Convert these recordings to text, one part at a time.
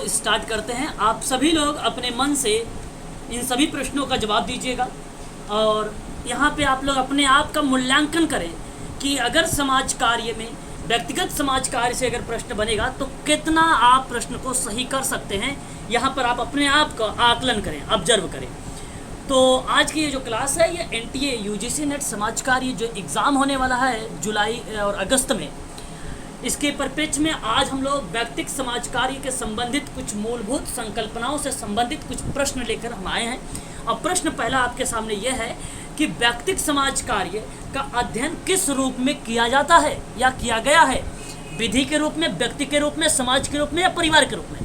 Start करते हैं। आप सभी लोग अपने मन से इन सभी प्रश्नों का जवाब दीजिएगा और यहाँ पे आप लोग अपने आप का मूल्यांकन करें कि अगर समाज कार्य में व्यक्तिगत समाज कार्य से अगर प्रश्न बनेगा तो कितना आप प्रश्न को सही कर सकते हैं। यहाँ पर आप अपने आप का आकलन करें, ऑब्जर्व करें। तो आज की ये जो क्लास है ये NTA UGC नेट समाज कार्य जो एग्ज़ाम होने वाला है जुलाई और अगस्त में, इसके परिप्रेक्ष्य में आज हम लोग व्यक्तिगत समाज कार्य के संबंधित कुछ मूलभूत संकल्पनाओं से संबंधित कुछ प्रश्न लेकर हम आए हैं। अब प्रश्न पहला आपके सामने यह है कि व्यक्तिगत समाज कार्य का अध्ययन किस रूप में किया जाता है या किया गया है? विधि के रूप में, व्यक्ति के रूप में, समाज के रूप में या परिवार के रूप में?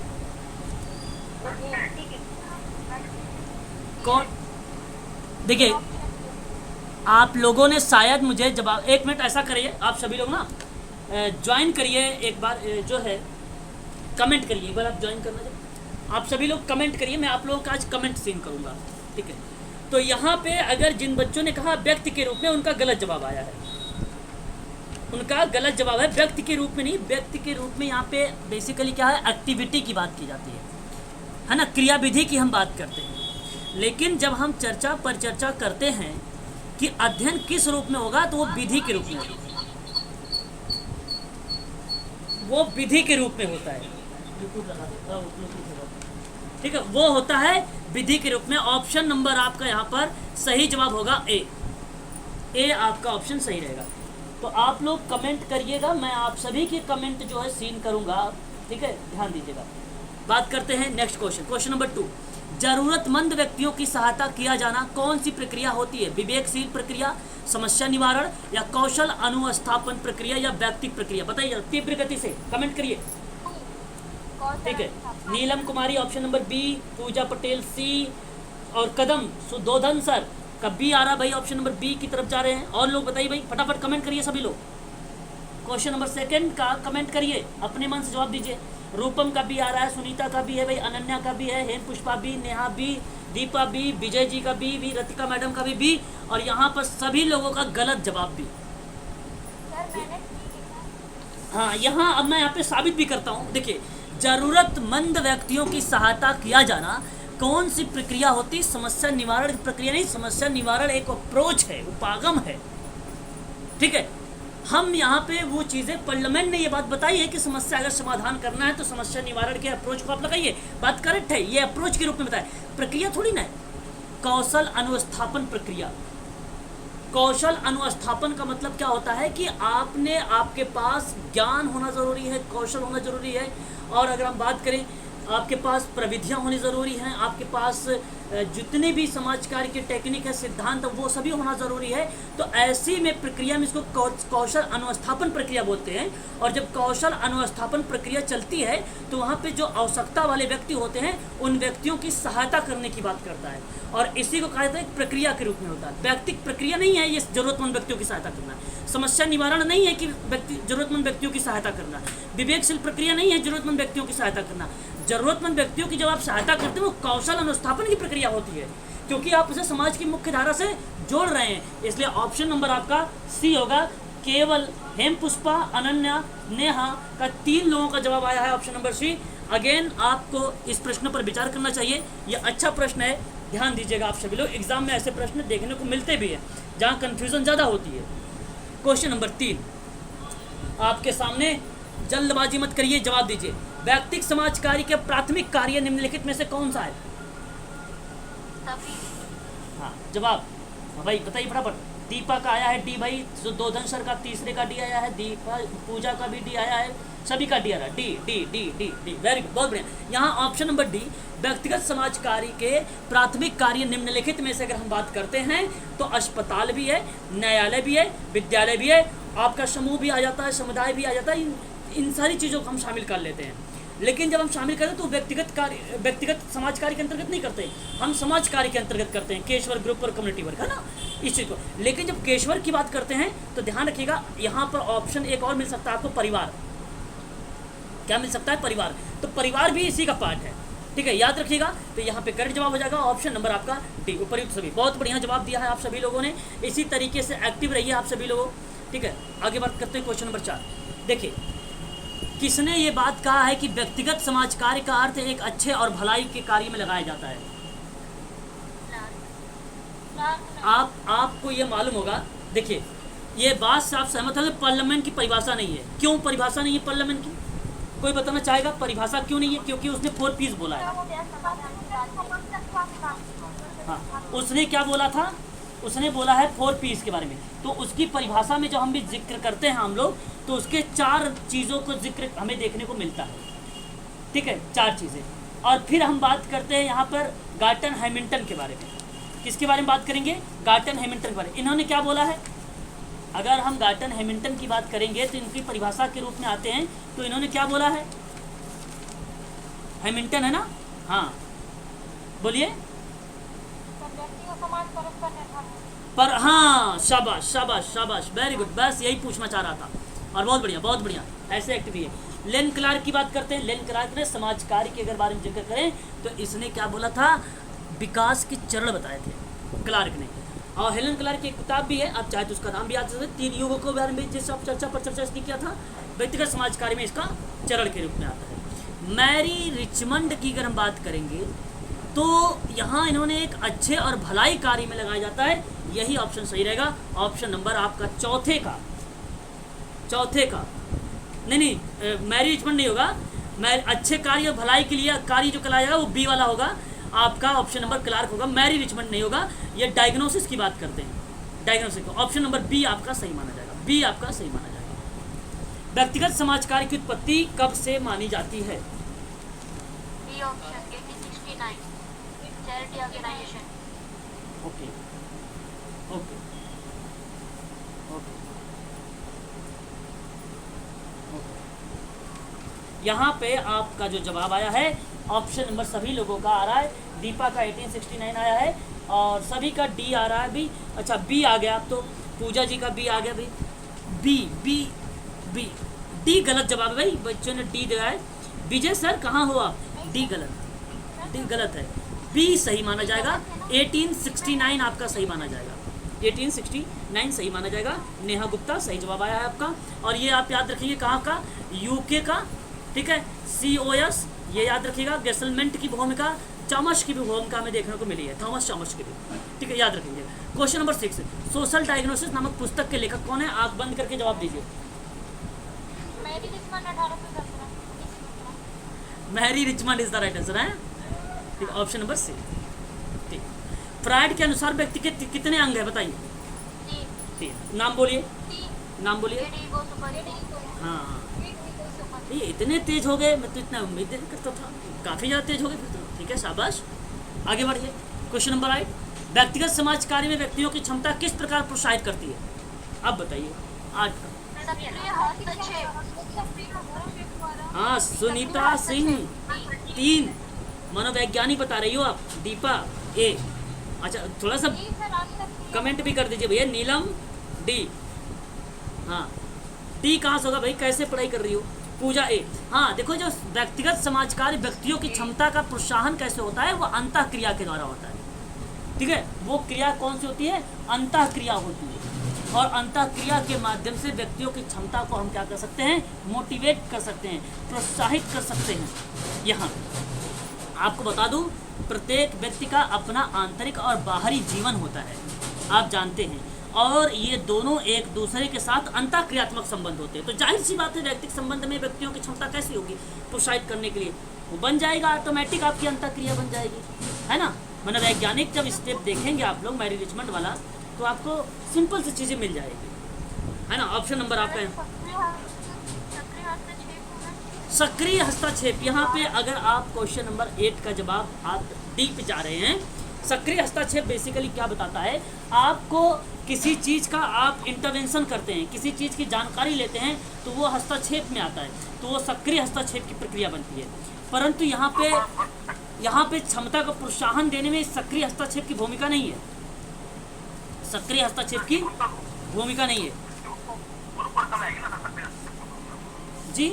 कौन? देखिए, आप लोगों ने शायद मुझे जवाब, एक मिनट ऐसा करिए, आप सभी लोग ना ज्वाइन करिए एक बार, जो है कमेंट करिए एक बार, आप ज्वाइन करना चाहिए। आप सभी लोग कमेंट करिए, मैं आप लोगों का आज कमेंट सीन करूंगा, ठीक है? तो यहाँ पे अगर जिन बच्चों ने कहा व्यक्ति के रूप में, उनका गलत जवाब आया है, उनका गलत जवाब है। व्यक्ति के रूप में नहीं, व्यक्ति के रूप में यहाँ पे बेसिकली क्या है, एक्टिविटी की बात की जाती है ना, क्रियाविधि की हम बात करते हैं। लेकिन जब हम चर्चा पर चर्चा करते हैं कि अध्ययन किस रूप में होगा, तो वो विधि के रूप में होगा, वो विधि के रूप में होता है, ठीक है? वो होता है विधि के रूप में। ऑप्शन नंबर आपका यहाँ पर सही जवाब होगा ए आपका ऑप्शन सही रहेगा। तो आप लोग कमेंट करिएगा, मैं आप सभी के कमेंट जो है सीन करूंगा, ठीक है? ध्यान दीजिएगा। बात करते हैं नेक्स्ट क्वेश्चन, क्वेश्चन नंबर 2। जरूरतमंद व्यक्तियों की सहायता किया जाना कौन सी प्रक्रिया होती है? विवेकशील प्रक्रिया, समस्या निवारण या कौशल अनुस्थापन प्रक्रिया या व्यक्तिगत प्रक्रिया? बताइए तीव्र गति से कमेंट करिए, ठीक है? नीलम कुमारी ऑप्शन नंबर बी, पूजा पटेल सी, और कदम सुदोधन सर का बी आ रहा भाई, ऑप्शन नंबर बी की तरफ जा रहे हैं। और लोग बताइए भाई, फटाफट कमेंट करिए सभी लोग। क्वेश्चन नंबर 2 का कमेंट करिए, अपने मन से जवाब दीजिए। रूपम का भी आ रहा है, सुनीता का भी है भाई, अनन्या का भी है, हेम पुष्पा भी, नेहा भी, दीपा भी, विजय जी का भी, रतिका मैडम का भी, और यहाँ पर सभी लोगों का गलत जवाब भी। हाँ, यहाँ अब मैं यहाँ पे साबित भी करता हूँ। देखिए, जरूरतमंद व्यक्तियों की सहायता किया जाना कौन सी प्रक्रिया होती? समस्या निवारण प्रक्रिया नहीं, समस्या निवारण एक अप्रोच है, उपागम है, ठीक है? हम यहाँ पे वो चीज़ें, पार्लियामेंट ने ये बात बताई है कि समस्या अगर समाधान करना है तो समस्या निवारण के अप्रोच को आप लगाइए, बात करेक्ट है, ये अप्रोच के रूप में बताया, प्रक्रिया थोड़ी ना है। कौशल अनुस्थापन प्रक्रिया, कौशल अनुस्थापन का मतलब क्या होता है कि आपके पास ज्ञान होना ज़रूरी है, कौशल होना ज़रूरी है, और अगर हम बात करें आपके पास प्रविधियाँ होनी ज़रूरी हैं, आपके पास जितने भी समाज कार्य के टेक्निक है, सिद्धांत, वो सभी होना ज़रूरी है। तो ऐसी में प्रक्रिया में इसको कौशल अनुस्थापन प्रक्रिया बोलते हैं। और जब कौशल अनुस्थापन प्रक्रिया चलती है तो वहाँ पे जो आवश्यकता वाले व्यक्ति होते हैं उन व्यक्तियों की सहायता करने की बात करता है, और इसी को कहा जाता है प्रक्रिया के रूप में होता है। व्यक्तिगत प्रक्रिया नहीं है ये जरूरतमंद व्यक्तियों की सहायता करना, समस्या निवारण नहीं है कि जरूरतमंद व्यक्तियों की सहायता करना, विवेकशील प्रक्रिया नहीं है जरूरतमंद व्यक्तियों की सहायता करना। जरूरतमंद व्यक्तियों की जब आप सहायता करते हैं वो कौशल अनुस्थापन की प्रक्रिया होती है, क्योंकि आप उसे समाज की मुख्य धारा से जोड़ रहे हैं। इसलिए ऑप्शन नंबर आपका सी होगा। केवल हेम पुष्पा, अनन्या, नेहा का 3 लोगों का जवाब आया है, ऑप्शन नंबर सी। अगेन आपको इस प्रश्न पर विचार करना चाहिए, यह अच्छा प्रश्न है, ध्यान दीजिएगा आप सभी लोग। एग्जाम में ऐसे प्रश्न देखने को मिलते भी हैं जहाँ कन्फ्यूजन ज़्यादा होती है। क्वेश्चन नंबर 3 आपके सामने, जल्दबाजी मत करिए, जवाब दीजिए। व्यक्तिगत समाज कार्य के प्राथमिक कार्य निम्नलिखित में से कौन सा है? हाँ, जवाब भाई बताइए फटाफट। दीपा का आया है डी भाई, सुदोधन सर का तीसरे का डी आया है, दीपा पूजा का भी डी आया है, सभी का डी आ रहा है, D D D D D, very good, बहुत बढ़िया। यहाँ ऑप्शन नंबर डी, व्यक्तिगत समाज कार्य के प्राथमिक कार्य निम्नलिखित में से अगर हम बात करते हैं तो अस्पताल भी है, न्यायालय भी है, विद्यालय भी है, आपका समूह भी आ जाता है, समुदाय भी आ जाता है, इन सारी चीज़ों को हम शामिल कर लेते हैं। लेकिन जब हम शामिल करते हैं तो व्यक्तिगत समाज कार्य के अंतर्गत नहीं करते, हम समाज कार्य के अंतर्गत करते हैं, केशवर ग्रुप और कम्युनिटी वर्क, है ना, इस चीज़ को। लेकिन जब केशवर की बात करते हैं तो ध्यान रखिएगा, यहाँ पर ऑप्शन एक और मिल सकता है आपको, परिवार। क्या मिल सकता है? परिवार। तो परिवार भी इसी का पार्ट है, ठीक है, याद रखिएगा। तो यहाँ पे करेक्ट जवाब हो जाएगा ऑप्शन नंबर आपका डी, उपयुक्त सभी। बहुत बढ़िया जवाब दिया है आप सभी लोगों ने, इसी तरीके से एक्टिव रहिए आप सभी लोगों, ठीक है। आगे बात करते हैं क्वेश्चन नंबर 4। देखिए किसने ये बात कहा है कि व्यक्तिगत समाज कार्य का अर्थ एक अच्छे और भलाई के कार्य में लगाया जाता है? आपको ये मालूम होगा, देखिए ये बात से आप सहमत हैं, पार्लियामेंट की परिभाषा नहीं है। क्यों परिभाषा नहीं है पार्लियामेंट की? कोई बताना चाहेगा परिभाषा क्यों नहीं है? क्योंकि उसने 4 पीस बोला है। हाँ, उसने क्या बोला था? उसने बोला है 4 पीस के बारे में। तो उसकी परिभाषा में जो हम भी जिक्र करते हैं हम लोग, तो उसके 4 चीज़ों को जिक्र हमें देखने को मिलता है। ठीक है, 4 चीज़ें। और फिर हम बात करते हैं यहाँ पर गार्टन हैमिल्टन के बारे में। किसके बारे में बात करेंगे? गार्टन हैमिल्टन के बारे में। इन्होंने क्या बोला है? अगर हम गार्टन हैमिल्टन की बात करेंगे तो इनकी परिभाषा के रूप में आते हैं, तो इन्होंने क्या बोला है? हैमिल्टन है ना? हाँ बोलिए। पर हाँ, शाबाश शाबाश शाबाश, वेरी गुड, बस यही पूछना चाह रहा था। और बहुत बढ़िया बहुत बढ़िया, ऐसे एक्ट भी है। लेन क्लार्क की बात करते हैं। लेन क्लार्क ने समाज कार्य के अगर बारे में जिक्र करें तो इसने क्या बोला था? विकास के चरण बताए थे क्लार्क ने। और हेलन क्लार्क की एक किताब भी है, आप चाहे तो उसका नाम भी याद कर सकते हैं, 3 युगों के बारे में जिस चर्चा इसने किया था, व्यक्तिगत समाज कार्य में इसका चरण के रूप में आता है। मैरी रिचमंड की अगर हम बात करेंगे तो यहाँ इन्होंने एक अच्छे और भलाई कार्य में लगाया जाता है। यही ऑप्शन सही रहेगा, ऑप्शन नंबर आपका चौथे का नहीं, मैरी रिचमंड नहीं होगा। अच्छे कार्य और भलाई के लिए कार्य जो कराया जाएगा वो बी वाला होगा, आपका ऑप्शन नंबर क्लार्क होगा। मैरी रिचमंड नहीं होगा। ये डायग्नोसिस की बात करते हैं, डायग्नोसिस को। ऑप्शन नंबर बी आपका सही माना जाएगा, बी आपका सही माना जाएगा। व्यक्तिगत समाज कार्य की उत्पत्ति कब से मानी जाती है? ओके ओके ओके, यहाँ पे आपका जो जवाब आया है ऑप्शन नंबर सभी लोगों का आ रहा है। दीपा का 1869 आया है और सभी का डी आ रहा है भी। अच्छा बी आ गया, तो पूजा जी का बी आ गया भाई। बी बी बी डी गलत जवाब है भाई, बच्चों ने डी दिया है। विजय सर कहाँ हो आप? डी गलत है, बी सही माना जाएगा। 1869 आपका सही माना जाएगा, 1869 सही माना जाएगा। नेहा गुप्ता सही जवाब आया है आपका। और ये आप याद रखिए कहाँ का? यूके का। ठीक है, COS ये याद रखिएगा। गेसलमेंट की भूमिका, चॉमस की भी भूमिका हमें देखने को मिली है, थॉमस चॉमस की भी। ठीक है, याद रखेंगे। क्वेश्चन नंबर 6, सोशल डायग्नोसिस नामक पुस्तक के लेखक कौन है? आंख बंद करके जवाब दीजिए। Mary Richmond is the right answer है। ठीक, ऑप्शन नंबर सी। ठीक, फ्राइड के अनुसार व्यक्ति के कितने अंग है बताइए? 3। नाम बोलिए, नाम बोलिए। हाँ, ये इतने तेज हो गए, मैं तो इतना उम्मीद नहीं करता था, काफ़ी ज़्यादा तेज हो गए फिर तो। ठीक है, शाबाश, आगे बढ़िए। क्वेश्चन नंबर 8, व्यक्तिगत समाज कार्य में व्यक्तियों की क्षमता किस प्रकार प्रोत्साहित करती है? अब बताइए। 8 का हाँ, सुनीता सिंह 3, मनोवैज्ञानिक बता रही हो आप। दीपा ए। अच्छा थोड़ा सा कमेंट भी कर दीजिए भैया। नीलम डी। हाँ, डी कहाँ से होगा भाई, कैसे पढ़ाई कर रही हो? पूजा ए। हाँ देखो, जो व्यक्तिगत समाज कार्य व्यक्तियों की क्षमता का प्रोत्साहन कैसे होता है, वो अंतः क्रिया के द्वारा होता है। ठीक है, वो क्रिया कौन सी होती है? अंतः क्रिया होती है। और अंतः क्रिया के माध्यम से व्यक्तियों की क्षमता को हम क्या कर सकते हैं? मोटिवेट कर सकते हैं, प्रोत्साहित कर सकते हैं। यहाँ आपको बता दूं, प्रत्येक व्यक्ति का अपना आंतरिक और बाहरी जीवन होता है, आप जानते हैं। और ये दोनों एक दूसरे के साथ अंतःक्रियात्मक संबंध होते हैं। तो जाहिर सी बात है, व्यक्तिगत संबंध में व्यक्तियों की क्षमता कैसी होगी प्रोत्साहित करने के लिए? वो बन जाएगा ऑटोमेटिक, आपकी अंतःक्रिया बन जाएगी, है ना। मनोवैज्ञानिक जब स्टेप देखेंगे आप लोग मैरी रिचमंड वाला, तो आपको सिंपल सी चीज़ें मिल जाएगी, है ना। ऑप्शन नंबर आपका सक्रिय हस्तक्षेप। यहाँ पे अगर आप क्वेश्चन नंबर 8 का जवाब आप डीप जा रहे हैं, सक्रिय हस्तक्षेप बेसिकली क्या बताता है? आपको किसी चीज़ का आप इंटरवेंशन करते हैं, किसी चीज़ की जानकारी लेते हैं, तो वो हस्तक्षेप में आता है, तो वो सक्रिय हस्तक्षेप की प्रक्रिया बनती है। परंतु यहाँ पे क्षमता को प्रोत्साहन देने में सक्रिय हस्तक्षेप की भूमिका नहीं है, सक्रिय हस्तक्षेप की भूमिका नहीं है जी।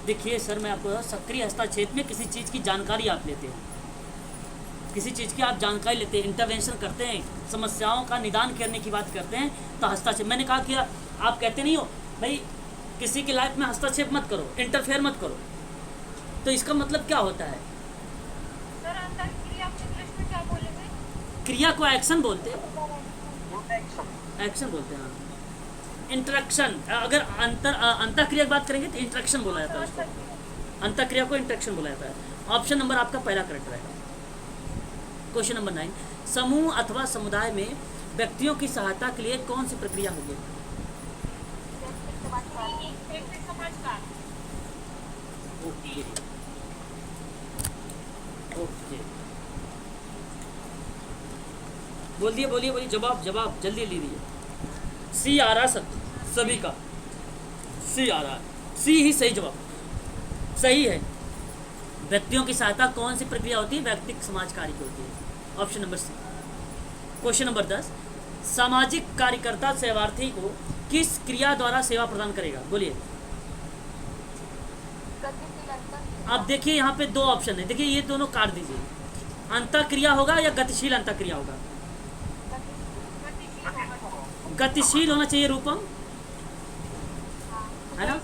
देखिए सर, मैं आपको सक्रिय हस्तक्षेप में किसी चीज़ की जानकारी आप लेते हैं, किसी चीज़ की आप जानकारी लेते हैं, इंटरवेंशन करते हैं, समस्याओं का निदान करने की बात करते हैं, तो हस्तक्षेप। मैंने कहा कि आप कहते नहीं हो भाई किसी की लाइफ में हस्तक्षेप मत करो, इंटरफेयर मत करो, तो इसका मतलब क्या होता है? सर अंतःक्रिया आप इंग्लिश में क्या बोले थे? क्रिया को एक्शन बोलते हैं, इंटरेक्शन। एक्शन बोलते हैं, हाँ। इंटरेक्शन, अगर अंतःक्रिया की बात करेंगे तो इंटरेक्शन बोला जाता है उसको, अंतःक्रिया को इंटरेक्शन बोला जाता है। ऑप्शन नंबर आपका पहला करेक्ट रहेगा। क्वेश्चन नंबर 9, समूह अथवा समुदाय में व्यक्तियों की सहायता के लिए कौन सी प्रक्रिया होगी? व्यक्ति समाजकार। ओके ओके, बोलिए बोलिए बोलिए, जवाब जवाब जल्दी लीजिए। सी आ रहा है सभी का, सी आ रहा है, सी ही सही जवाब, सही है। व्यक्तियों की सहायता कौन सी प्रक्रिया होती है? व्यक्तिक समाज कार्य की होती है, option number C. Question number 10, सामाजिक कार्यकर्ता सेवार्थी को किस क्रिया द्वारा सेवा प्रदान करेगा? बोलिए। अब देखिए यहाँ पे दो ऑप्शन है, देखिए ये दोनों काट दीजिए, अंतःक्रिया होगा या गतिशील अंतःक्रिया होगा? गतिशील होना चाहिए रूपम, है ना?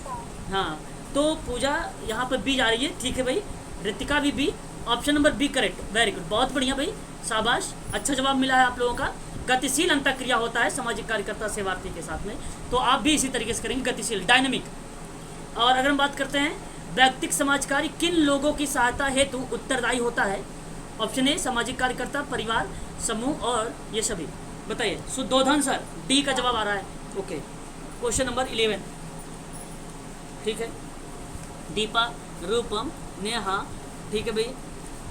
हाँ, तो पूजा यहाँ पर बी जा रही है, ठीक है भाई। रितिका भी B, option number B correct, very good, बहुत बढ़िया भाई, शाबाश, अच्छा जवाब मिला है आप लोगों का। गतिशील अंतःक्रिया होता है सामाजिक कार्यकर्ता सेवार्थी के साथ में, तो आप भी इसी तरीके से करेंगे, गतिशील, डायनामिक। और अगर हम बात करते हैं व्यक्तिक समाज कार्य किन लोगों की सहायता हेतु उत्तरदायी होता है? ऑप्शन ए सामाजिक कार्यकर्ता, परिवार, समूह और ये सभी। बताइए सुद्धोधन सर, डी का जवाब आ रहा है। ओके, क्वेश्चन नंबर 11, ठीक है, दीपा, रूपम, नेहा, ठीक है भाई,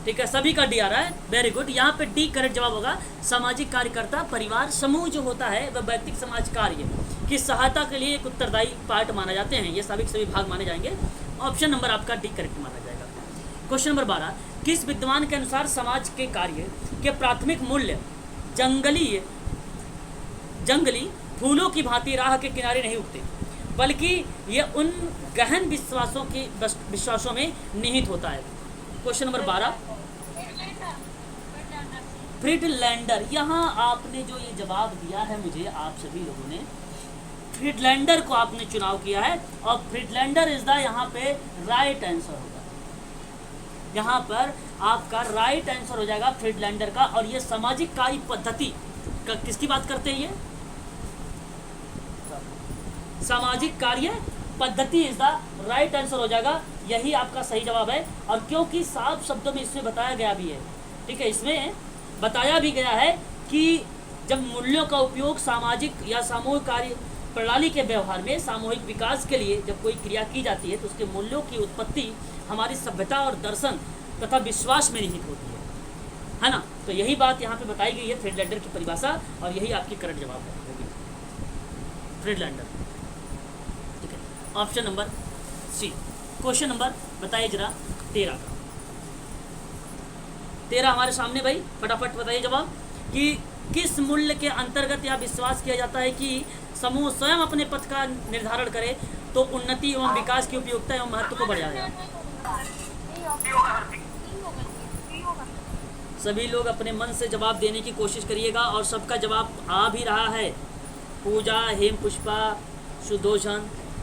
ठीक है, सभी का डी आ रहा है, वेरी गुड। यहाँ पे डी करेक्ट जवाब होगा। सामाजिक कार्यकर्ता, परिवार, समूह जो होता है वह व्यक्तिक समाज कार्य की सहायता के लिए एक उत्तरदायी पार्ट माना जाते हैं, ये सभी भाग माने जाएंगे। ऑप्शन नंबर आपका डी करेक्ट माना जाएगा। क्वेश्चन नंबर 12, किस विद्वान के अनुसार समाज के कार्य के प्राथमिक मूल्य जंगली फूलों की भांति राह के किनारे नहीं उगते, बल्कि ये उन गहन विश्वासों में निहित होता है? Question number 12, फ्रीडलैंडर। यहाँ आपने जो ये जवाब दिया है मुझे, आप सभी लोगों ने फ्रीडलैंडर को आपने चुनाव किया है, और फ्रीडलैंडर इज द यहाँ पे राइट आंसर होगा, यहाँ पर आपका राइट आंसर हो जाएगा फ्रीडलैंडर का। और ये सामाजिक कार्य पद्धति का किसकी बात करते हैं? ये सामाजिक कार्य पद्धति इज द राइट आंसर हो जाएगा, यही आपका सही जवाब है। और क्योंकि साफ शब्दों में इसमें बताया गया भी है, ठीक है, इसमें बताया भी गया है कि जब मूल्यों का उपयोग सामाजिक या सामूहिक कार्य प्रणाली के व्यवहार में सामूहिक विकास के लिए जब कोई क्रिया की जाती है तो उसके मूल्यों की उत्पत्ति हमारी सभ्यता और दर्शन तथा विश्वास में निहित होती है ना? तो यही बात यहाँ पे बताई गई है फ्रीडलैंडर की परिभाषा, और यही आपकी करेक्ट जवाब होगी, फ्रीडलैंडर, ठीक है, option number C. Question number बताइए जरा 13 का, 13 हमारे सामने भाई, फटाफट बताइए जवाब कि किस मूल्य के अंतर्गत यह विश्वास किया जाता है कि समूह स्वयं अपने पथ का निर्धारण करे तो उन्नति एवं विकास की उपयोगिता एवं महत्व को बढ़ाया। सभी लोग अपने मन से जवाब देने की कोशिश करिएगा, और सबका जवाब आ भी रहा है। पूजा, हेम पुष्पा, सुदोषण,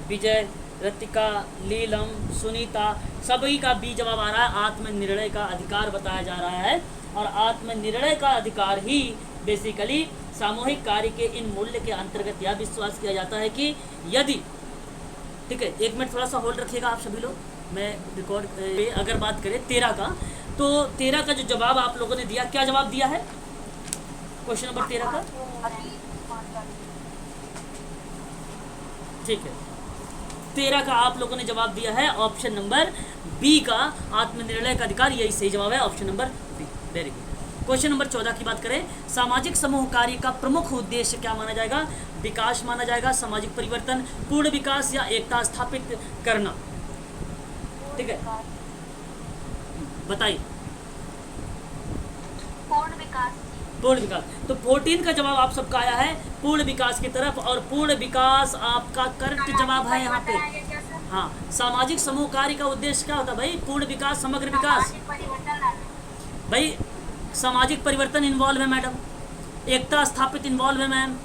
विजय, रतिका, लीलम, सुनीता, सभी का भी जवाब आ रहा है। आत्मनिर्णय का अधिकार बताया जा रहा है, और आत्मनिर्णय का अधिकार ही बेसिकली सामूहिक कार्य के इन मूल्य के अंतर्गत यह विश्वास किया जाता है कि यदि, ठीक है, एक मिनट थोड़ा सा होल्ड रखिएगा आप सभी लोग, मैं रिकॉर्ड अगर बात करें 13 का, तो 13 का जो जवाब आप लोगों ने दिया, क्या जवाब दिया है क्वेश्चन नंबर 13 का? ठीक है, 13 का आप लोगों ने जवाब दिया है ऑप्शन नंबर बी का, आत्मनिर्णय का अधिकार, यही सही जवाब है, option number B, very good. Question number 14 की बात करें, सामाजिक समूह कार्य का प्रमुख उद्देश्य क्या माना जाएगा? विकास माना जाएगा, सामाजिक परिवर्तन, पूर्ण विकास या एकता स्थापित करना, ठीक है, बताइए। पूर्ण विकास। पूर्ण विकास, तो 14 का जवाब आप सबका आया है पूर्ण विकास की तरफ, और पूर्ण विकास आपका करेक्ट जवाब है यहाँ पे। हाँ, सामाजिक समूह कार्य का उद्देश्य क्या होता है भाई? पूर्ण विकास, समग्र विकास भाई, सामाजिक परिवर्तन इन्वॉल्व है मैडम, एकता स्थापित इन्वॉल्व है मैम,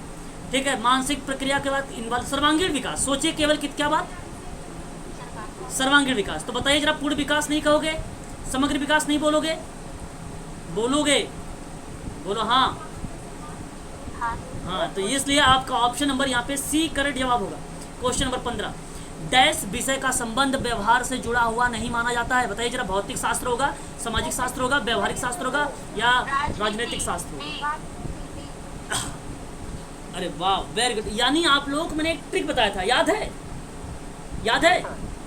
ठीक है, मानसिक प्रक्रिया के बाद इन्वॉल्व सर्वांगीण विकास। सोचिए केवल क्या बात, सर्वांगीण विकास। तो बताइए जरा, पूर्ण विकास नहीं कहोगे, समग्र विकास नहीं बोलोगे, बोलोगे, बोलो हाँ। हाँ, तो इसलिए आपका ऑप्शन नंबर यहाँ पे सी करेक्ट जवाब होगा। क्वेश्चन नंबर 15, डैश विषय का संबंध व्यवहार से जुड़ा हुआ नहीं माना जाता है। बताइए जरा, भौतिक शास्त्र होगा, सामाजिक शास्त्र होगा, व्यवहारिक शास्त्र होगा या राजनीतिक शास्त्र होगा? अरे वाह, वेरी गुड। यानी आप लोगों को मैंने एक ट्रिक बताया था, याद है? याद है?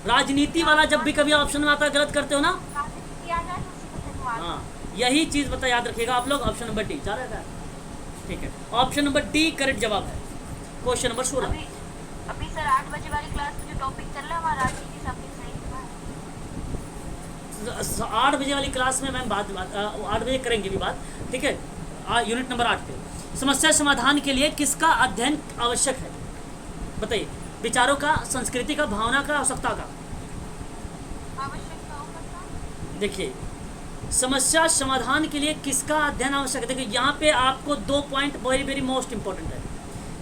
राजनीति वाला जब भी कभी ऑप्शन में आता है गलत करते हो ना। हाँ, यही चीज बता, याद रखिएगा आप लोग। ऑप्शन नंबर डी, ठीक है, ऑप्शन नंबर डी करेक्ट जवाब है। क्वेश्चन नंबर 16, अभी सर 8 बजे वाली क्लास में जो टॉपिक चल रहा है हमारा राजनीति सब्जेक्ट सही है। 8 बजे वाली क्लास में मैम बात 8 बजे करेंगे भी बात, ठीक है। यूनिट नंबर 8 पे समस्या समाधान के लिए किसका अध्ययन आवश्यक है? बताइए, विचारों का, संस्कृति का, भावना का, आवश्यकता का? देखिए, समस्या समाधान के लिए किसका अध्ययन आवश्यक है? देखिए यहाँ पे आपको 2 point very very most important है,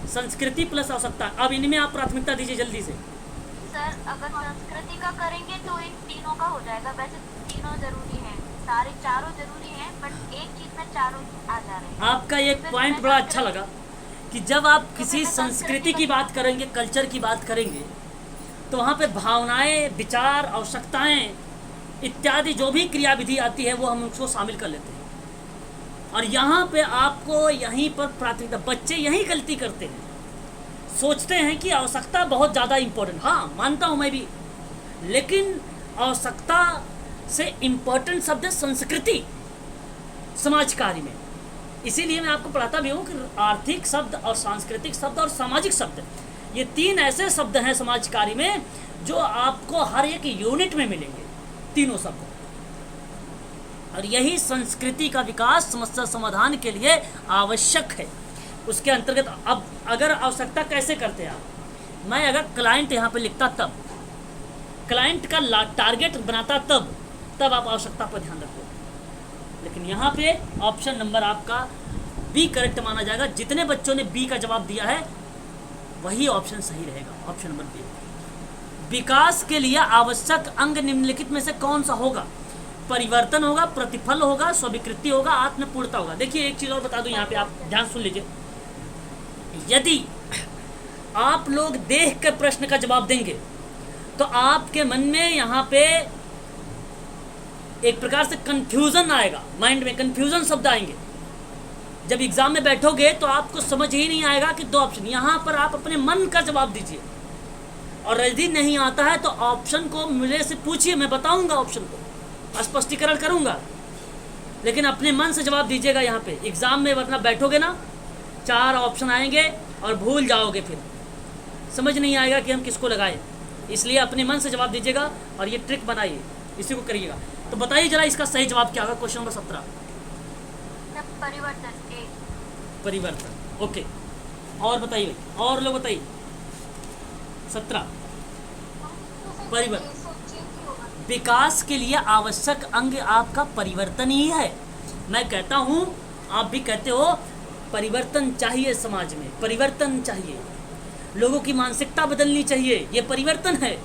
संस्कृति प्लस आवश्यकता। अब इनमें आप प्राथमिकता दीजिए जल्दी से। सर अगर संस्कृति का करेंगे तो इन तीनों का हो जाएगा। वैसे तीनों जरूरी हैं, सारे चारों जरूरी हैं, बट एक चीज में चारों आ जा रहे हैं। आपका एक पॉइंट बड़ा अच्छा लगा कि जब आप किसी संस्कृति की बात करेंगे, कल्चर की बात करेंगे, तो वहाँ पे भावनाएं, विचार, आवश्यकताएं इत्यादि जो भी क्रियाविधि आती है वो हम उसको शामिल कर लेते हैं। और यहाँ पे आपको यहीं पर प्राथमिकता, बच्चे यही गलती करते हैं, सोचते हैं कि आवश्यकता बहुत ज़्यादा इम्पोर्टेंट। हाँ, मानता हूँ मैं भी, लेकिन आवश्यकता से इम्पोर्टेंट शब्द है संस्कृति समाज कार्य में। इसीलिए मैं आपको पढ़ाता भी हूँ कि आर्थिक शब्द और सांस्कृतिक शब्द और सामाजिक शब्द, ये 3 ऐसे शब्द हैं समाज कार्य में जो आपको हर एक यूनिट में मिलेंगे, तीनों शब्द। और यही संस्कृति का विकास समस्या समाधान के लिए आवश्यक है। उसके अंतर्गत अब अगर आवश्यकता कैसे करते हैं आप, मैं अगर क्लाइंट यहाँ पे लिखता तब, क्लाइंट का टारगेट बनाता तब आप आवश्यकता पर ध्यान रखो। लेकिन यहाँ पे ऑप्शन नंबर आपका बी करेक्ट माना जाएगा। जितने बच्चों ने बी का जवाब दिया है वही ऑप्शन सही रहेगा, ऑप्शन नंबर बी। विकास के लिए आवश्यक अंग निम्नलिखित में से कौन सा होगा? परिवर्तन होगा, प्रतिफल होगा, स्वीकृति होगा, आत्मपूर्णता होगा। देखिए एक चीज़ और बता दूं, यहाँ पे आप ध्यान सुन लीजिए। यदि आप लोग देख कर प्रश्न का जवाब देंगे तो आपके मन में यहाँ पे एक प्रकार से कंफ्यूजन आएगा, माइंड में कंफ्यूजन शब्द आएंगे। जब एग्जाम में बैठोगे तो आपको समझ ही नहीं आएगा कि 2 ऑप्शन। यहाँ पर आप अपने मन का जवाब दीजिए, और यदि नहीं आता है तो ऑप्शन को मेरे से पूछिए, मैं बताऊंगा, ऑप्शन को स्पष्टीकरण करूंगा, लेकिन अपने मन से जवाब दीजिएगा यहाँ पे एग्जाम में। वरना बैठोगे ना, 4 ऑप्शन आएंगे और भूल जाओगे, फिर समझ नहीं आएगा कि हम किसको लगाए। इसलिए अपने मन से जवाब दीजिएगा और ये ट्रिक बनाइए, इसी को करिएगा। तो बताइए जरा इसका सही जवाब क्या होगा? क्वेश्चन नंबर 17, परिवर्तन। परिवर्तन। ओके, और बताइए, और लोग बताइए। 17, परिवर्तन। विकास के लिए आवश्यक अंग आपका परिवर्तन ही है। मैं कहता हूँ, आप भी कहते हो, परिवर्तन चाहिए समाज में, परिवर्तन चाहिए, लोगों की मानसिकता बदलनी चाहिए। ये परिवर्तन है,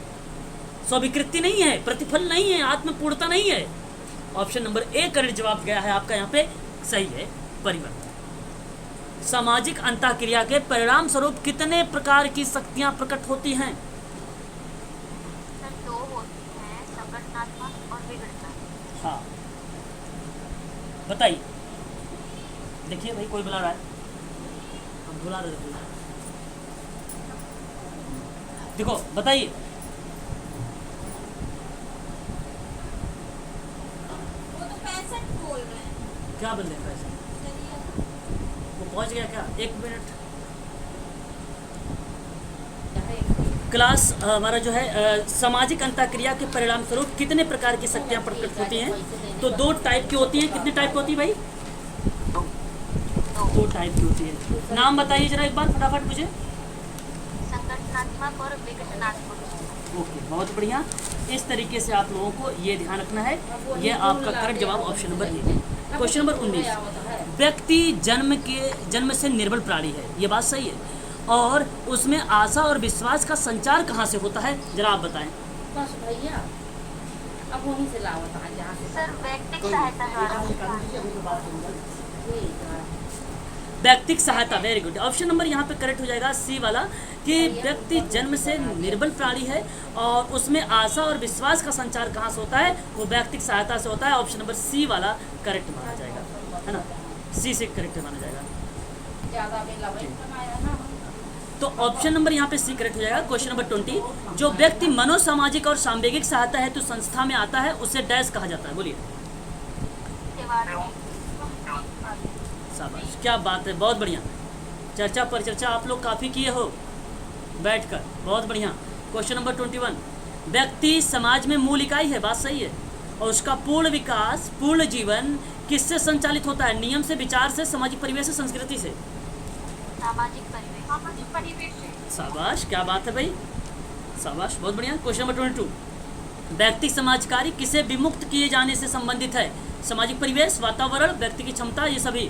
स्वीकृति नहीं है, प्रतिफल नहीं है, आत्मपूर्णता नहीं है। ऑप्शन नंबर ए करेक्ट जवाब गया है आपका यहाँ पे, सही है, परिवर्तन। सामाजिक अंतःक्रिया के परिणाम स्वरूप कितने प्रकार की शक्तियां प्रकट होती हैं? सर 2 होती हैं, संगठनात्मक और विघटनात्मक। हाँ, बताइए। देखिए भाई, कोई बुला रहा है, हम बुला रहे हैं। देखो बताइए। वो तो 65 बोल रहे हैं। क्या बोल रहे हैं? पैसे वो पहुंच गया क्या? 1 मिनट। क्लास हमारा जो है सामाजिक अंतःक्रिया के परिणाम स्वरूप कितने प्रकार की शक्तियाँ प्रकट होती हैं? तो 2 टाइप की होती हैं। कितने टाइप की होती है भाई? 2 टाइप की होती है। नाम बताइए जरा एक बार फटाफट मुझे। संगठनात्मक और विघटनात्मक। ओके, बहुत बढ़िया। इस तरीके से आप लोगों को ये ध्यान रखना है। ये आपका करेक्ट जवाब ऑप्शन नंबर ए है। क्वेश्चन नंबर 19, व्यक्ति जन्म से निर्बल प्राणी है, ये बात सही है। और उसमें आशा और विश्वास का संचार कहाँ से होता है, जरा आप बताएं। बस भैया अब वहीं से लाओ जहाँ से सर व्यक्तिगत सहायता द्वारा व्यक्तिगत सहायता, वेरी गुड। ऑप्शन नंबर यहाँ पे करेक्ट हो जाएगा सी वाला, कि व्यक्ति जन्म से निर्बल प्राणी है और उसमें आशा और विश्वास का संचार कहाँ से होता है, वो व्यक्तिगत सहायता से होता है। ऑप्शन नंबर सी वाला करेक्ट माना जाएगा, है ना, सी से करेक्ट माना जाएगा। ज़्यादा में लवई बनाया ना। तो ऑप्शन नंबर यहाँ पे सी करेक्ट हो जाएगा। क्वेश्चन नंबर 20, जो व्यक्ति मनोसामाजिक और सांवेगिक सहायता हेतु संस्था में आता है उसे डैश कहा जाता है, बोलिए। शाबाश, क्या बात है, बहुत बढ़िया। चर्चा पर चर्चा आप लोग काफ़ी किए हो बैठकर, बहुत बढ़िया। क्वेश्चन नंबर 21, व्यक्ति समाज में मूल इकाई है, बात सही है, और उसका पूर्ण विकास, पूर्ण जीवन किससे संचालित होता है, नियम से, विचार से, सामाजिक परिवेश से, संस्कृति से। सामाजिक परिवेश से। शाबाश, क्या बात है भाई, शाबाश, बहुत बढ़िया। क्वेश्चन नंबर 22, व्यक्ति समाज कार्य किसे विमुक्त किए जाने से संबंधित है, सामाजिक परिवेश, वातावरण, व्यक्ति की क्षमता, ये सभी।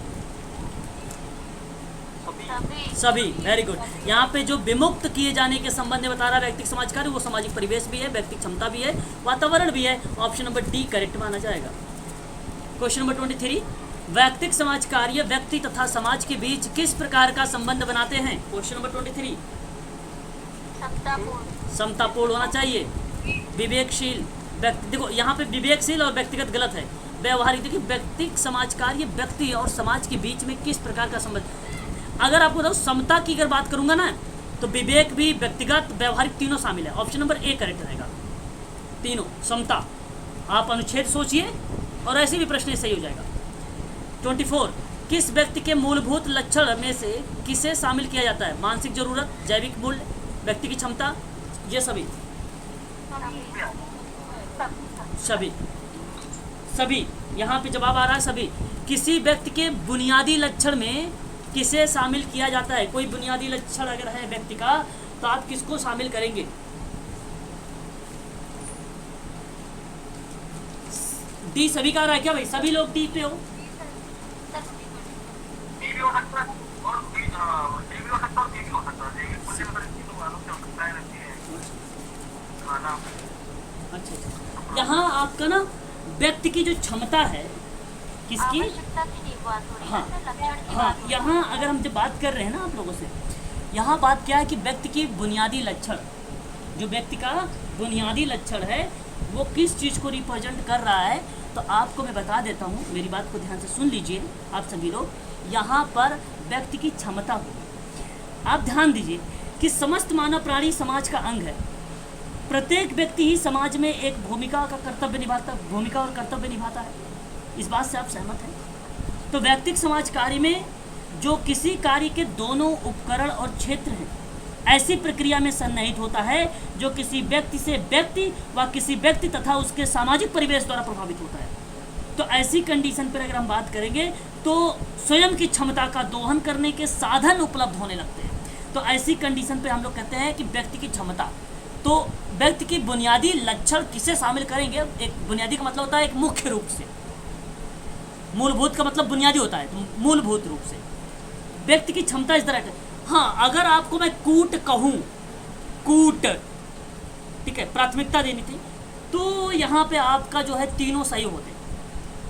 सभी, वेरी गुड। यहाँ पे जो विमुक्त किए जाने के संबंध में बता रहा है व्यक्ति समाज कार्य, वो सामाजिक परिवेश भी है, व्यक्ति क्षमता भी है, वातावरण भी है। ऑप्शन नंबर डी करेक्ट माना जाएगा। क्वेश्चन नंबर 23, व्यक्तिक समाज कार्य व्यक्ति तथा समाज के बीच किस प्रकार का संबंध बनाते हैं। क्वेश्चन नंबर 23, समतापूर्ण होना चाहिए, विवेकशील, देखो यहाँ पे विवेकशील और व्यक्तिगत गलत है, व्यवहारिक। देखिए व्यक्तिक समाज कार्य व्यक्ति और समाज के बीच में किस प्रकार का संबंध, अगर आपको बताओ समता की अगर बात करूंगा ना, तो विवेक भी, व्यक्तिगत, व्यवहारिक तीनों शामिल है। ऑप्शन नंबर ए करेक्ट रहेगा, तीनों समता। आप अनुच्छेद सोचिए और ऐसे भी प्रश्न सही हो जाएगा। 24, किस व्यक्ति के मूलभूत लक्षण में से किसे शामिल किया जाता है, मानसिक जरूरत, जैविक मूल्य, व्यक्ति की क्षमता, ये सभी। सभी यहाँ पे जवाब आ रहा है, सभी। किसी व्यक्ति के बुनियादी लक्षण में किसे शामिल किया जाता है, कोई बुनियादी लक्षण अगर है व्यक्ति का तो आप किसको शामिल करेंगे। डी सभी का आ रहा है क्या भाई, सभी लोग डी पे हो। अच्छा, यहाँ आपका ना व्यक्ति की जो क्षमता है, किसकी, हाँ, यहाँ अगर हम जब बात कर रहे हैं ना आप लोगों से, यहाँ बात क्या है कि व्यक्ति की बुनियादी लक्षण, जो व्यक्ति का बुनियादी लक्षण है वो किस चीज़ को रिप्रेजेंट कर रहा है, तो आपको मैं बता देता हूँ, मेरी बात को ध्यान से सुन लीजिए आप सभी लोग। यहाँ पर व्यक्ति की क्षमता होगी। आप ध्यान दीजिए कि समस्त मानव प्राणी समाज का अंग है, प्रत्येक व्यक्ति ही समाज में एक भूमिका और कर्तव्य निभाता है। इस बात से आप सहमत हैं? तो व्यक्तिगत समाज कार्य में जो किसी कार्य के दोनों उपकरण और क्षेत्र हैं, ऐसी प्रक्रिया में सन्निहित होता है जो किसी व्यक्ति से व्यक्ति व किसी व्यक्ति तथा उसके सामाजिक परिवेश द्वारा प्रभावित होता है। तो ऐसी कंडीशन पर अगर हम बात करेंगे तो स्वयं की क्षमता का दोहन करने के साधन उपलब्ध होने लगते हैं। तो ऐसी कंडीशन पे हम लोग कहते हैं कि व्यक्ति की क्षमता, तो व्यक्ति की बुनियादी लक्षण किसे शामिल करेंगे। एक बुनियादी का मतलब होता है एक मुख्य रूप से, मूलभूत का मतलब बुनियादी होता है, तो मूलभूत रूप से व्यक्ति की क्षमता इस तरह। हाँ, अगर आपको मैं कूट कहूँ, कूट, ठीक है, प्राथमिकता देनी थी, तो यहाँ पे आपका जो है तीनों सही होते,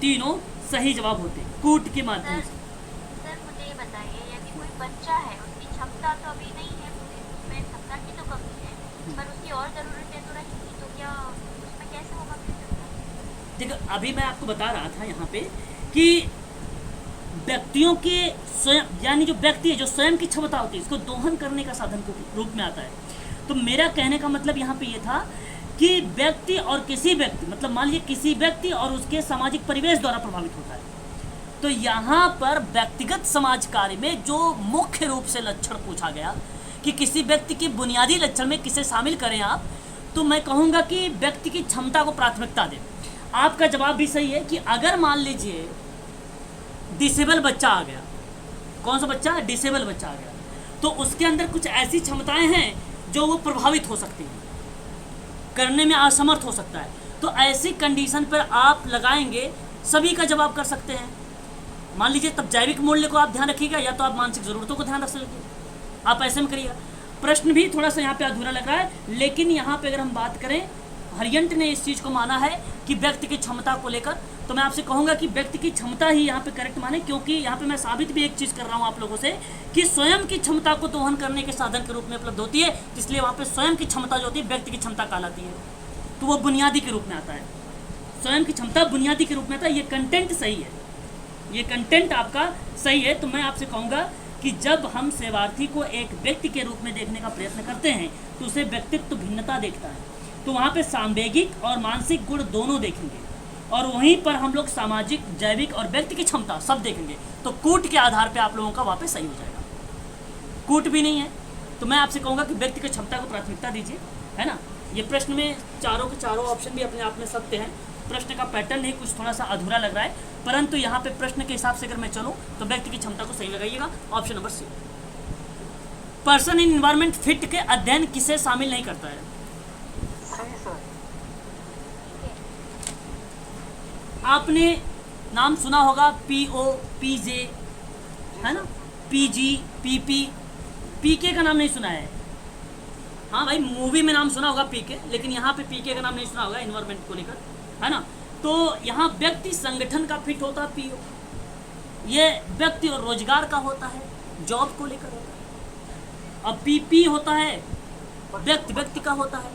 तीनों सही जवाब होते कूट के माध्यम से। सर मुझे ये बताइए, यदि कोई बच्चा है, उसकी क्षमता तो अभी नहीं है, उसमें क्षमता की तो कमी है, पर उसकी और जरूरतें तो रहेंगी, तो क्या उसमें कैसे होगा? देखो अभी मैं आपको बता रहा था यहाँ पे कि व्यक्तियों के स्वयं, यानी जो व्यक्ति है, जो स्वयं की क्षमता होती है, इसको दोहन करने का साधन के रूप में आता है। तो मेरा कहने का मतलब यहाँ पे ये था कि व्यक्ति और किसी व्यक्ति, मतलब मान लीजिए किसी व्यक्ति और उसके सामाजिक परिवेश द्वारा प्रभावित होता है। तो यहाँ पर व्यक्तिगत समाज कार्य में जो मुख्य रूप से लक्षण पूछा गया कि किसी व्यक्ति की बुनियादी लक्षण में किसे शामिल करें आप, तो मैं कहूँगा कि व्यक्ति की क्षमता को प्राथमिकता दें। आपका जवाब भी सही है कि अगर मान लीजिए डिसेबल बच्चा आ गया, कौन सा बच्चा, डिसेबल बच्चा आ गया, तो उसके अंदर कुछ ऐसी क्षमताएं हैं जो वो प्रभावित हो सकती हैं, करने में असमर्थ हो सकता है। तो ऐसी कंडीशन पर आप लगाएंगे, सभी का जवाब कर सकते हैं। मान लीजिए तब जैविक मूल्य को आप ध्यान रखिएगा, या तो आप मानसिक ज़रूरतों को ध्यान रख सकते, आप ऐसे में करिएगा। प्रश्न भी थोड़ा सा यहाँ पे अधूरा लग रहा है, लेकिन यहाँ पे अगर हम बात करें, हरियंट ने इस चीज़ को माना है कि व्यक्ति की क्षमता को लेकर, तो मैं आपसे कहूँगा कि व्यक्ति की क्षमता ही यहाँ पे करेक्ट माने, क्योंकि यहाँ पे मैं साबित भी एक चीज़ कर रहा हूँ आप लोगों से कि स्वयं की क्षमता को दोहन करने के साधन के रूप में उपलब्ध होती है, इसलिए वहाँ पे स्वयं की क्षमता जो होती है व्यक्ति की क्षमता कहलाती है, तो वो बुनियादी के रूप में आता है। स्वयं की क्षमता बुनियादी के रूप में आता है। ये कंटेंट सही है, ये कंटेंट आपका सही है। तो मैं आपसे कहूँगा कि जब हम सेवार्थी को एक व्यक्ति के रूप में देखने का प्रयत्न करते हैं तो उसे व्यक्तित्व भिन्नता देखता है, तो वहाँ पे सांवेगिक और मानसिक गुण दोनों देखेंगे, और वहीं पर हम लोग सामाजिक, जैविक और व्यक्ति की क्षमता सब देखेंगे। तो कूट के आधार पे आप लोगों का वहाँ पे सही हो जाएगा। कूट भी नहीं है तो मैं आपसे कहूँगा कि व्यक्ति की क्षमता को प्राथमिकता दीजिए, है ना। ये प्रश्न में चारों के चारों ऑप्शन भी अपने आप में सत्य हैं। प्रश्न का पैटर्न नहीं, कुछ थोड़ा सा अधूरा लग रहा है, परंतु यहाँ पे प्रश्न के हिसाब से अगर मैं चलूँ तो व्यक्ति की क्षमता को सही लगाइएगा। Option number C, person in environment fit के अध्ययन किसे शामिल नहीं करता है? सही सर। आपने नाम सुना होगा PO, PJ, है ना, PG, PP, PK का नाम नहीं सुना है। हाँ भाई, मूवी में नाम सुना होगा PK, लेकिन यहाँ पे PK का नाम नहीं सुना होगा इन्वायरमेंट को लेकर, है ना। तो यहाँ व्यक्ति संगठन का फिट होता है PO, ये व्यक्ति और रोजगार का होता है, जॉब को लेकर होता है। अब PP होता है व्यक्ति का होता है,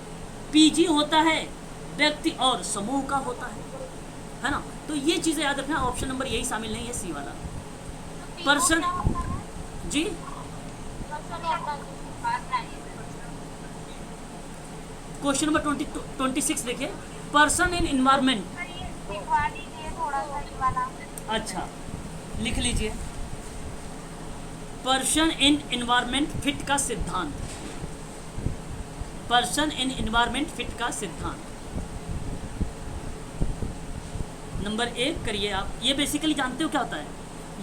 PG होता है व्यक्ति और समूह का होता है ना। तो ये चीज़ें याद रखना, ऑप्शन नंबर यही शामिल नहीं है, सी वाला। पर्सन जी, क्वेश्चन नंबर 26 देखिए, पर्सन इन इन्वायरमेंट। अच्छा, लिख लीजिए, पर्सन इन इन्वायरमेंट फिट का सिद्धांत। पर्सन इन इन्वायरमेंट फिट का सिद्धांत नंबर 1 करिए आप। ये बेसिकली जानते हो क्या होता है?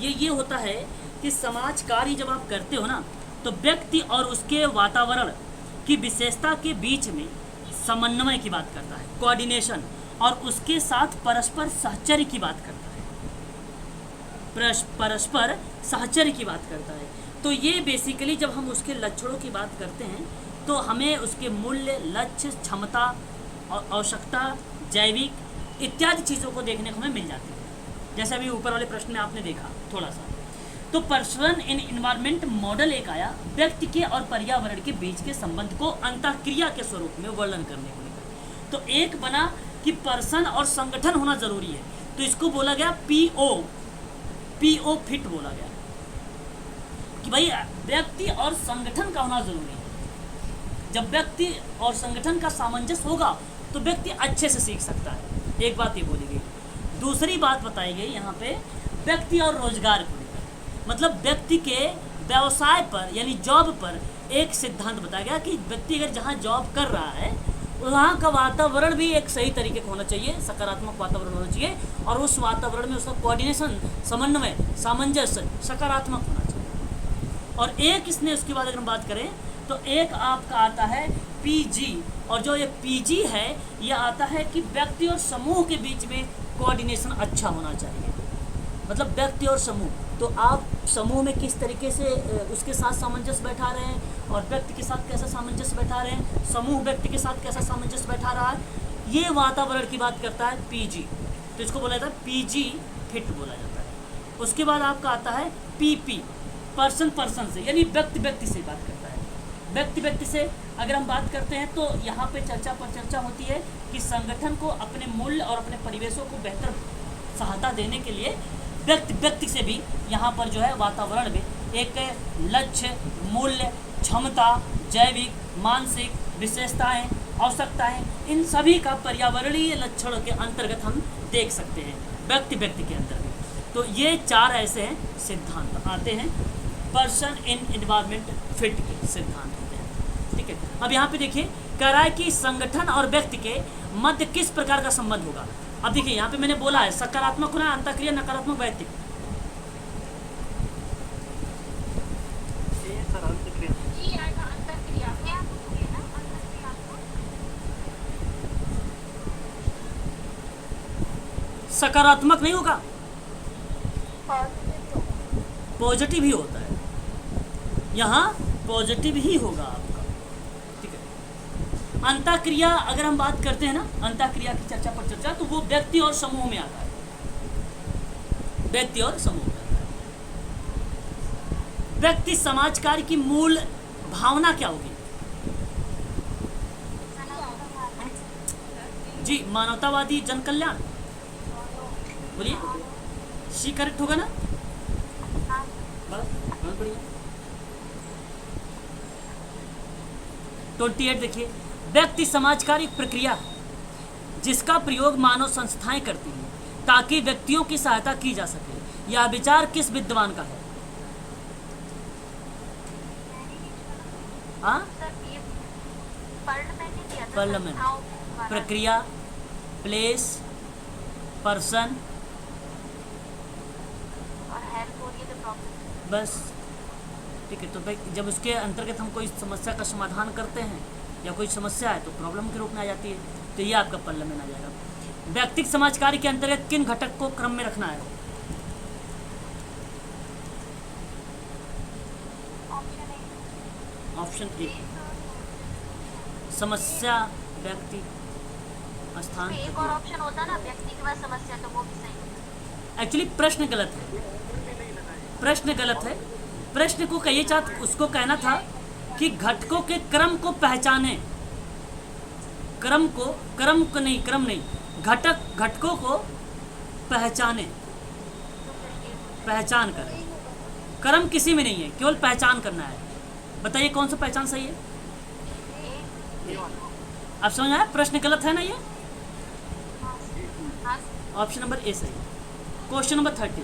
ये होता है कि समाज कार्य जब आप करते हो ना, तो व्यक्ति और उसके वातावरण की विशेषता के बीच में समन्वय की बात करता है, कोऑर्डिनेशन, और उसके साथ परस्पर सहचर्य की बात करता है, परस्पर सहचर्य की बात करता है। तो ये बेसिकली जब हम उसके लक्षणों की बात करते हैं तो हमें उसके मूल्य, लक्ष्य, क्षमता और आवश्यकता, जैविक इत्यादि चीज़ों को देखने को हमें मिल जाती है, जैसे अभी ऊपर वाले प्रश्न में आपने देखा थोड़ा सा। तो पर्सन इन इन्वायरमेंट मॉडल एक आया व्यक्ति के और पर्यावरण के बीच के संबंध को अंतःक्रिया के स्वरूप में वर्णन करने को लेकर। तो एक बना कि पर्सन और संगठन होना जरूरी है, तो इसको बोला गया PO फिट बोला गया कि भाई व्यक्ति और संगठन का होना जरूरी है। जब व्यक्ति और संगठन का सामंजस्य होगा तो व्यक्ति अच्छे से सीख सकता है, एक बात ये बोली गई। दूसरी बात बताई गई यहाँ पे व्यक्ति और रोजगार को लेकर, मतलब व्यक्ति के व्यवसाय पर यानी जॉब पर एक सिद्धांत बताया गया कि व्यक्ति अगर जहाँ जॉब कर रहा है वहाँ का वातावरण भी एक सही तरीके का होना चाहिए, सकारात्मक वातावरण होना चाहिए, और उस वातावरण में उसका कोऑर्डिनेशन, समन्वय, सामंजस्य सकारात्मक होना चाहिए। और एक इसने उसके बाद अगर हम बात करें तो एक आपका आता है PG, और जो ये PG है ये आता है कि व्यक्ति और समूह के बीच में कोऑर्डिनेशन अच्छा होना चाहिए, मतलब व्यक्ति और समूह, तो आप समूह में किस तरीके से उसके साथ सामंजस्य बैठा रहे हैं और व्यक्ति के साथ कैसा सामंजस्य बैठा रहे हैं, समूह व्यक्ति के साथ कैसा सामंजस्य बैठा रहा है, ये वातावरण की बात करता है PG। तो इसको बोला जाता है PG फिट बोला जाता है। उसके बाद आपका आता है PP, पर्सन से, यानी व्यक्ति से बात करता है। व्यक्ति से अगर हम बात करते हैं तो यहाँ पे चर्चा होती है कि संगठन को अपने मूल्य और अपने परिवेशों को बेहतर सहायता देने के लिए व्यक्ति से भी यहाँ पर जो है वातावरण में एक लक्ष्य, मूल्य, क्षमता, जैविक, मानसिक विशेषताएं, आवश्यकताएं, इन सभी का पर्यावरणीय लक्षणों के अंतर्गत हम देख सकते हैं व्यक्ति के अंतर्गत। तो ये 4 ऐसे हैं सिद्धांत आते हैं, पर्सन इन एनवायरमेंट फिट के सिद्धांत होते हैं। ठीक है, अब यहाँ पे देखिए कह रहा है कि संगठन और व्यक्ति के मध्य किस प्रकार का संबंध होगा। अब देखिए यहाँ पे मैंने बोला है सकारात्मक होना, अंतःक्रिया, नकारात्मक, वैयक्तिक। सकारात्मक नहीं होगा, पॉजिटिव ही होता है। यहाँ पॉजिटिव ही होगा आपका। ठीक है, अंतःक्रिया अगर हम बात करते हैं ना, अंतःक्रिया की चर्चा पर चर्चा, तो वो व्यक्ति और समूह में आता है, व्यक्ति और समूह में आता है। व्यक्ति समाज कार्य की मूल भावना क्या होगी? जी, मानवतावादी, जन कल्याण। बोलिए, सी करेक्ट होगा ना? बस, बहुत बढ़िया। 28 देखिए, व्यक्ति समाज कार्य एक प्रक्रिया है जिसका प्रयोग मानव संस्थाएं करती हैं ताकि व्यक्तियों की सहायता की जा सके। यह विचार किस विद्वान का है? हाँ, सर ये पार्लियामेंट ने दिया था पार्लियामेंट, संस्थाओं द्वारा। प्रक्रिया, प्लेस, पर्सन, और हेल्प हो रही है तो प्रॉब्लम। बस। ठीक है, तो भाई जब उसके अंतर्गत हम कोई समस्या का समाधान करते हैं या कोई समस्या है तो प्रॉब्लम के रूप में आ जाती है, तो ये आपका पार्लियामेंट आ जाएगा। व्यक्तिगत समाज कार्य के अंतर्गत किन घटक को क्रम में रखना है? ऑप्शन ए, समस्या, व्यक्ति, स्थान, एक और ऑप्शन होता ना व्यक्ति के बाद समस्या, तो वो भी सही होता। एक्चुअली प्रश्न गलत है, प्रश्न गलत है। प्रश्न को कहिए चाहत उसको कहना था कि घटकों के क्रम को पहचाने, क्रम नहीं, घटकों को पहचाने, पहचान करें। क्रम किसी में नहीं है, केवल पहचान करना है। बताइए कौन सा पहचान सही है? आप समझ आया? प्रश्न गलत है ना ये? ऑप्शन नंबर ए सही। क्वेश्चन नंबर 30,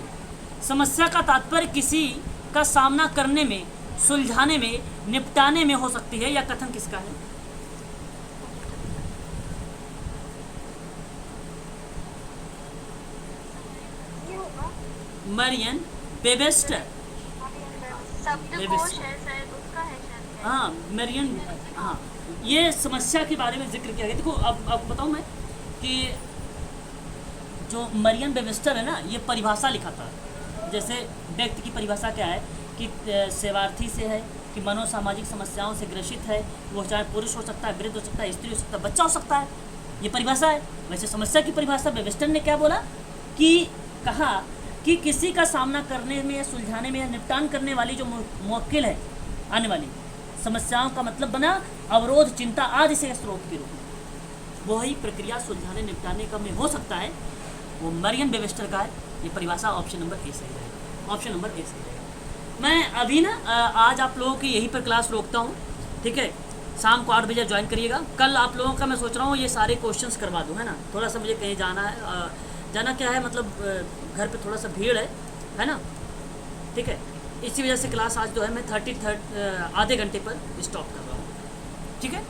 समस्या का तात्पर्य किसी का सामना करने में, सुलझाने में, निपटाने में हो सकती है, या कथन किसका है? Marion Webster. शब्दकोश है शायद, उसका है शायद। हाँ, मरियन, हाँ, ये समस्या के बारे में जिक्र किया गया। देखो अब बताऊँ मैं कि जो मरियन वेबस्टर है ना, ये परिभाषा लिखा था। जैसे व्यक्ति की परिभाषा क्या है कि सेवार्थी से है, कि मनोसामाजिक समस्याओं से ग्रसित है, वो चाहे पुरुष हो सकता है, वृद्ध हो सकता है, स्त्री हो सकता है, बच्चा हो सकता है, ये परिभाषा है। वैसे समस्या की परिभाषा वेबस्टर ने क्या बोला कि कहा कि किसी का सामना करने में या सुलझाने में या निपटान करने वाली जो मुश्किल है, आने वाली समस्याओं का मतलब बना अवरोध, चिंता आदि से स्रोत के रूप में, वही प्रक्रिया सुलझाने निपटाने का में हो सकता है, वो मरियन वेबस्टर का है। ये परिभाषा ऑप्शन नंबर ए सही रहेगा, ऑप्शन नंबर ए सही रहेगा। मैं अभी ना आज आप लोगों की यहीं पर क्लास रोकता हूँ, ठीक है? शाम को 8 बजे ज्वाइन करिएगा। कल आप लोगों का मैं सोच रहा हूँ ये सारे क्वेश्चंस करवा दूँ, है ना? थोड़ा सा मुझे कहीं जाना है, जाना क्या है मतलब घर पे थोड़ा सा भीड़ है ना? ठीक है, इसी वजह से क्लास आज जो है मैं आधे घंटे पर स्टॉप कर रहा हूँ, ठीक है?